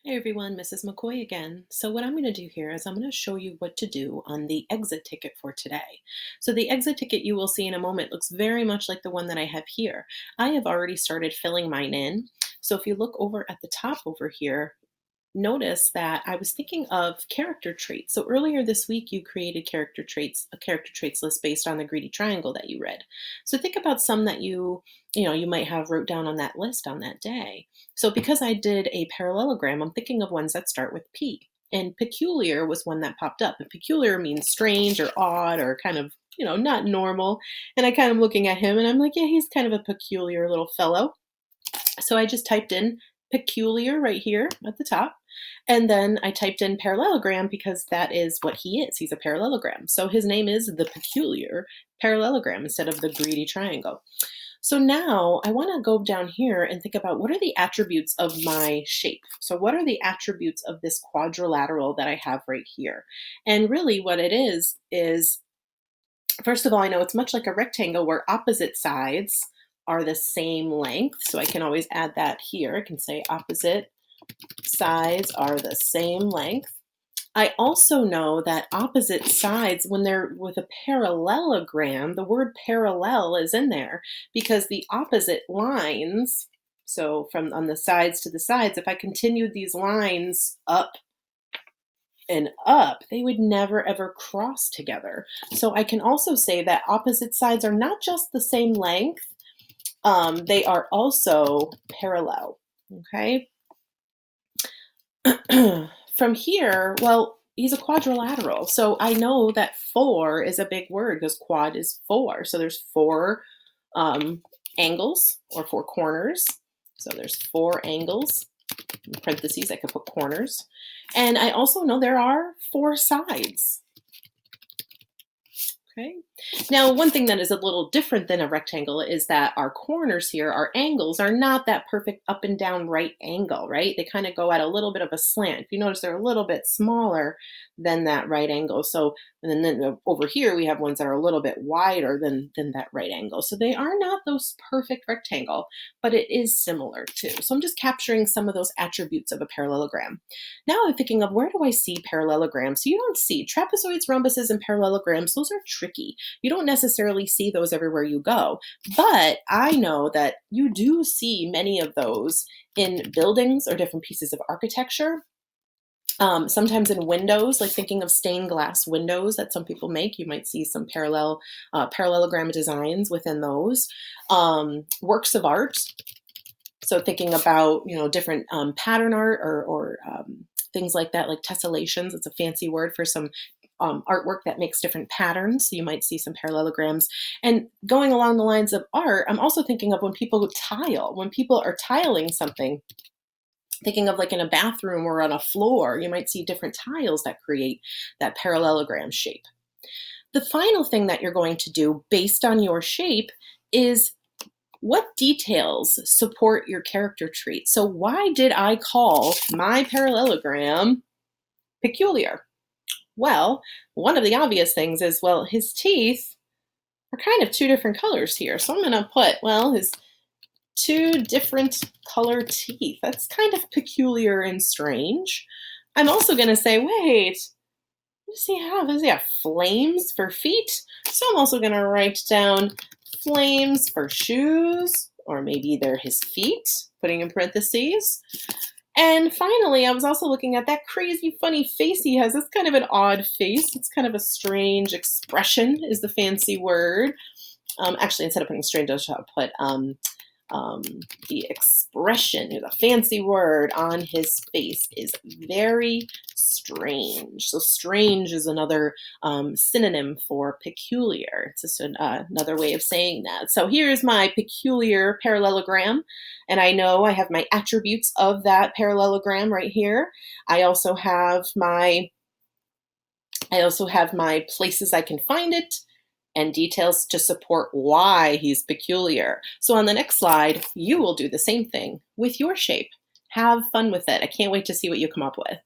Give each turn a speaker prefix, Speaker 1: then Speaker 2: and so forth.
Speaker 1: Hey everyone, Mrs. McCoy again. So what I'm going to do here is I'm going to show you what to do on the exit ticket for today. So the exit ticket you will see in a moment looks very much like the one that I have here. I have already started filling mine in. So if you look over at the top over here, notice that I was thinking of character traits. So earlier this week, you created a character traits list based on the greedy triangle that you read. So think about some that you might have wrote down on that list on that day. So because I did a parallelogram, I'm thinking of ones that start with P. And peculiar was one that popped up. And peculiar means strange or odd or kind of, not normal. And I kind of looking at him and I'm like, yeah, he's kind of a peculiar little fellow. So I just typed in peculiar right here at the top. And then I typed in parallelogram because that is what he is. He's a parallelogram. So his name is the peculiar parallelogram instead of the greedy triangle. So now I want to go down here and think about what are the attributes of my shape. So what are the attributes of this quadrilateral that I have right here? And really what it is, first of all, I know it's much like a rectangle where opposite sides are the same length. So I can always add that here. I can say opposite sides are the same length. I also know that opposite sides, when they're with a parallelogram, the word parallel is in there because the opposite lines, so from on the sides to the sides, if I continued these lines up and up, they would never ever cross together. So I can also say that opposite sides are not just the same length, they are also parallel, okay? From here, well, he's a quadrilateral. So I know that four is a big word because quad is four. So there's four angles or four corners. So there's four angles. In parentheses, I could put corners. And I also know there are four sides. Okay. Now, one thing that is a little different than a rectangle is that our corners here, our angles, are not that perfect up and down right angle, right? They kind of go at a little bit of a slant. If you notice, they're a little bit smaller than that right angle. So, and then over here, we have ones that are a little bit wider than that right angle. So they are not those perfect rectangle, but it is similar too. So I'm just capturing some of those attributes of a parallelogram. Now I'm thinking of where do I see parallelograms? So you don't see trapezoids, rhombuses, and parallelograms. Those are tricky. You don't necessarily see those everywhere you go, but I know that you do see many of those in buildings or different pieces of architecture. Sometimes in windows, like thinking of stained glass windows that some people make, you might see some parallelogram designs within those. Works of art. So thinking about, different pattern art or things like that, like tessellations. It's a fancy word for some artwork that makes different patterns. So you might see some parallelograms. And going along the lines of art, I'm also thinking of when people tile, when people are tiling something, thinking of like in a bathroom or on a floor, you might see different tiles that create that parallelogram shape. The final thing that you're going to do based on your shape is what details support your character trait. So why did I call my parallelogram peculiar? Well, one of the obvious things is, well, his teeth are kind of two different colors here. So I'm going to put, well, his two different color teeth. That's kind of peculiar and strange. I'm also going to say, wait, what does he have? Does he have flames for feet? So I'm also going to write down flames for shoes, or maybe they're his feet, putting in parentheses. And finally, I was also looking at that crazy funny face he has. It's kind of an odd face. It's kind of a strange expression is the fancy word. Actually, instead of putting strange, I should put the expression, the fancy word on his face is very strange. So strange is another synonym for peculiar. It's just another way of saying that. So here's my peculiar parallelogram. And I know I have my attributes of that parallelogram right here. I also have my places I can find it and details to support why he's peculiar. So on the next slide, you will do the same thing with your shape. Have fun with it. I can't wait to see what you come up with.